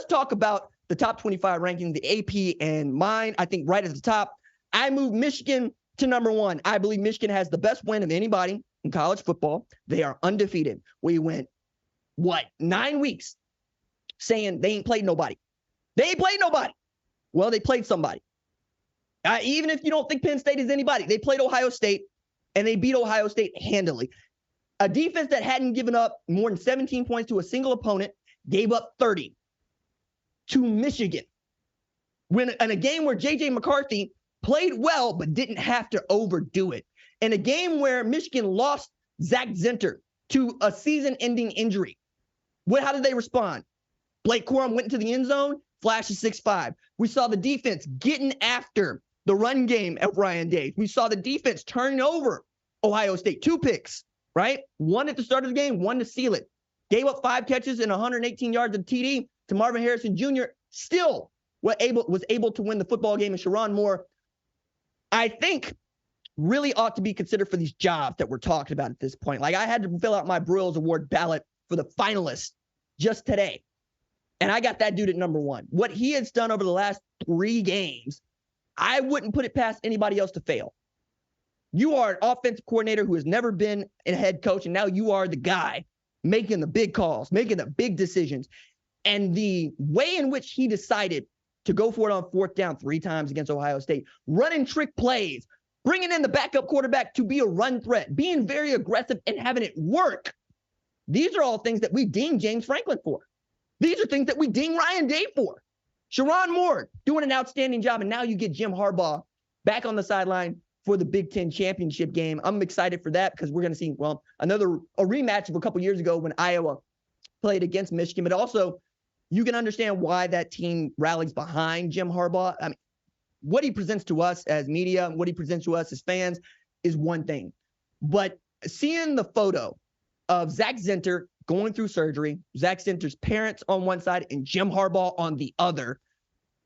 let's talk about the top 25 ranking, the AP and mine. I think right at the top, I moved Michigan to number 1. I believe Michigan has the best win of anybody in college football. They are undefeated. We went, 9 weeks saying they ain't played nobody. They ain't played nobody. Well, they played somebody. Even if you don't think Penn State is anybody, they played Ohio State, and they beat Ohio State handily. A defense that hadn't given up more than 17 points to a single opponent gave up 30 to Michigan. In a game where J.J. McCarthy played well but didn't have to overdo it. In a game where Michigan lost Zach Zinter to a season-ending injury. How did they respond? Blake Corum went into the end zone, flashed a 6.5. We saw the defense getting after the run game of Ryan Day. We saw the defense turning over Ohio State. 2 picks, right? 1 at the start of the game, 1 to seal it. Gave up 5 catches and 118 yards of TD to Marvin Harrison Jr. Still was able to win the football game. And Sherrone Moore, I think, really ought to be considered for these jobs that we're talking about at this point. Like, I had to fill out my Broyles Award ballot for the finalists just today. And I got that dude at number 1. What he has done over the last 3 games, I wouldn't put it past anybody else to fail. You are an offensive coordinator who has never been a head coach, and now you are the guy making the big calls, making the big decisions. And the way in which he decided to go for it on 4th down 3 times against Ohio State, running trick plays, bringing in the backup quarterback to be a run threat, being very aggressive and having it work. These are all things that we ding James Franklin for. These are things that we ding Ryan Day for. Sherrone Moore doing an outstanding job, and now you get Jim Harbaugh back on the sideline for the Big Ten championship game. I'm excited for that because we're going to see, a rematch of a couple years ago when Iowa played against Michigan, but also you can understand why that team rallies behind Jim Harbaugh. I mean, what he presents to us as media, what he presents to us as fans is one thing. But seeing the photo of Zach Zinter going through surgery, Zach Zinter's parents on one side and Jim Harbaugh on the other,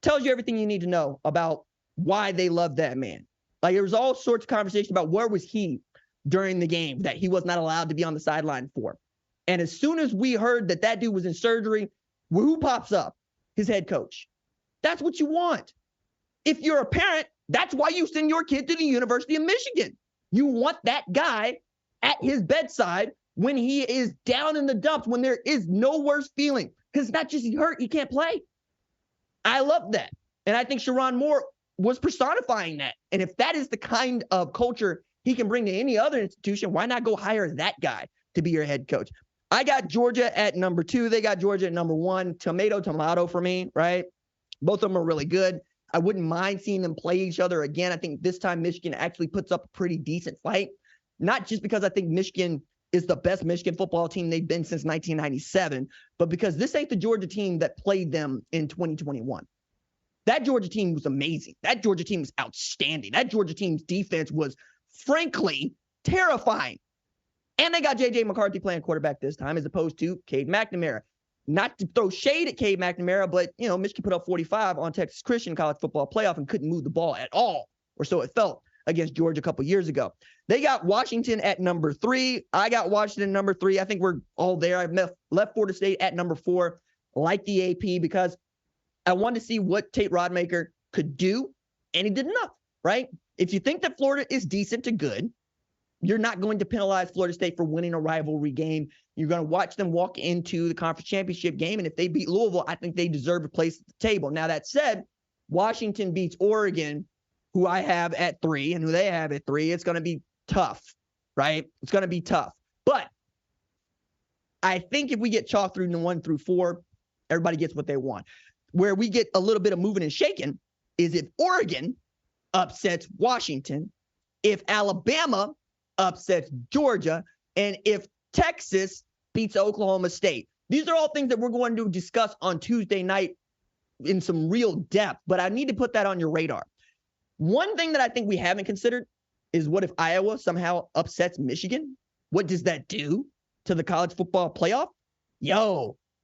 tells you everything you need to know about why they love that man. Like, there was all sorts of conversation about where was he during the game that he was not allowed to be on the sideline for. And as soon as we heard that that dude was in surgery, who pops up? His head coach. That's what you want. If you're a parent, that's why you send your kid to the University of Michigan. You want that guy at his bedside when he is down in the dumps, when there is no worse feeling. Because it's not just he's hurt, he can't play. I love that. And I think Sherrone Moore was personifying that. And if that is the kind of culture he can bring to any other institution, why not go hire that guy to be your head coach? I got Georgia at number 2. They got Georgia at number 1. Tomato for me, right? Both of them are really good. I wouldn't mind seeing them play each other again. I think this time Michigan actually puts up a pretty decent fight. Not just because I think Michigan is the best Michigan football team they've been since 1997, but because this ain't the Georgia team that played them in 2021. That Georgia team was amazing. That Georgia team was outstanding. That Georgia team's defense was, frankly, terrifying. And they got J.J. McCarthy playing quarterback this time as opposed to Cade McNamara. Not to throw shade at Cade McNamara, but, Michigan put up 45 on Texas Christian college football playoff and couldn't move the ball at all, or so it felt, against Georgia a couple years ago. They got Washington at number 3. I got Washington number 3. I think we're all there. I've left Florida State at number 4, like the AP, because I wanted to see what Tate Rodemaker could do, and he did enough, right? If you think that Florida is decent to good, you're not going to penalize Florida State for winning a rivalry game. You're going to watch them walk into the conference championship game, and if they beat Louisville, I think they deserve a place at the table. Now, that said, Washington beats Oregon, who I have at 3, and who they have at 3. It's going to be tough, right? It's going to be tough. But I think if we get chalked through 1 through 4, everybody gets what they want. Where we get a little bit of moving and shaking is if Oregon upsets Washington, if Alabama upsets Georgia, and if Texas beats Oklahoma State. These are all things that we're going to discuss on Tuesday night in some real depth, but I need to put that on your radar. One thing that I think we haven't considered is what if Iowa somehow upsets Michigan? What does that do to the college football playoff?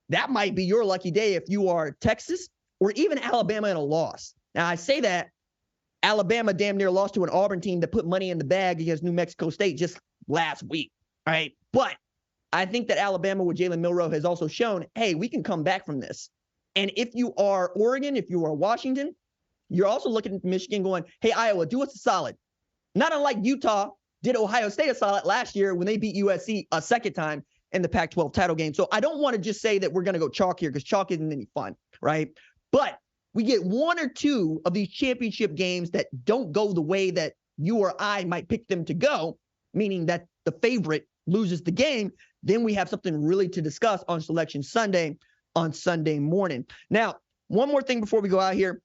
That might be your lucky day if you are Texas or even Alabama in a loss. Now, I say that Alabama damn near lost to an Auburn team that put money in the bag against New Mexico State just last week, all right? But I think that Alabama with Jalen Milroe has also shown, hey, we can come back from this. And if you are Oregon, if you are Washington, you're also looking at Michigan going, hey, Iowa, do us a solid. Not unlike Utah did Ohio State a solid last year when they beat USC a second time in the Pac-12 title game. So I don't want to just say that we're going to go chalk here because chalk isn't any fun, right? But we get one or two of these championship games that don't go the way that you or I might pick them to go, meaning that the favorite loses the game. Then we have something really to discuss on Selection Sunday on Sunday morning. Now, one more thing before we go out here.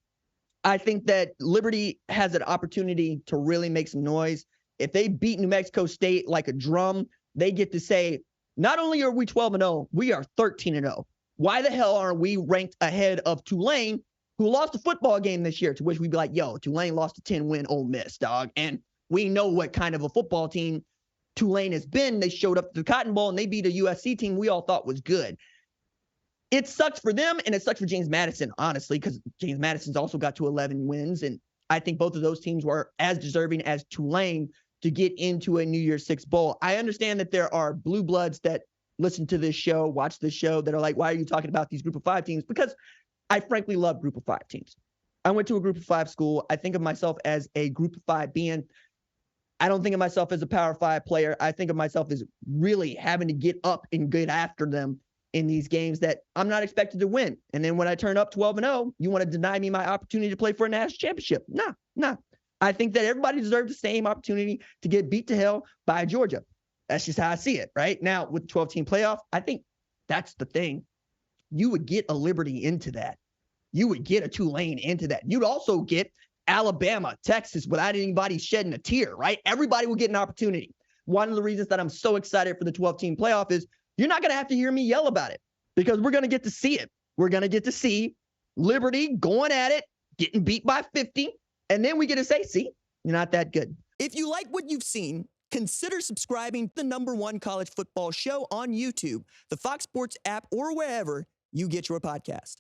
I think that Liberty has an opportunity to really make some noise. If they beat New Mexico State like a drum, they get to say, not only are we 12-0, we are 13-0. Why the hell aren't we ranked ahead of Tulane, who lost a football game this year, to which we'd be like, yo, Tulane lost a 10-win Ole Miss, dog. And we know what kind of a football team Tulane has been. They showed up to the Cotton Bowl, and they beat a USC team we all thought was good. It sucks for them, and it sucks for James Madison, honestly, because James Madison's also got to 11 wins, and I think both of those teams were as deserving as Tulane to get into a New Year's Six Bowl. I understand that there are blue bloods that listen to this show, watch this show, that are like, why are you talking about these group of five teams? Because I frankly love group of five teams. I went to a group of five school. I think of myself as a group of five being. I don't think of myself as a power five player. I think of myself as really having to get up and get after them in these games that I'm not expected to win. And then when I turn up 12-0, you want to deny me my opportunity to play for a national championship? No. I think that everybody deserves the same opportunity to get beat to hell by Georgia. That's just how I see it, right? Now, with the 12-team playoff, I think that's the thing. You would get a Liberty into that. You would get a Tulane into that. You'd also get Alabama, Texas, without anybody shedding a tear, right? Everybody will get an opportunity. One of the reasons that I'm so excited for the 12-team playoff is you're not going to have to hear me yell about it because we're going to get to see it. We're going to get to see Liberty going at it, getting beat by 50, and then we get to say, see, you're not that good. If you like what you've seen, consider subscribing to the #1 college football show on YouTube, the Fox Sports app, or wherever you get your podcast.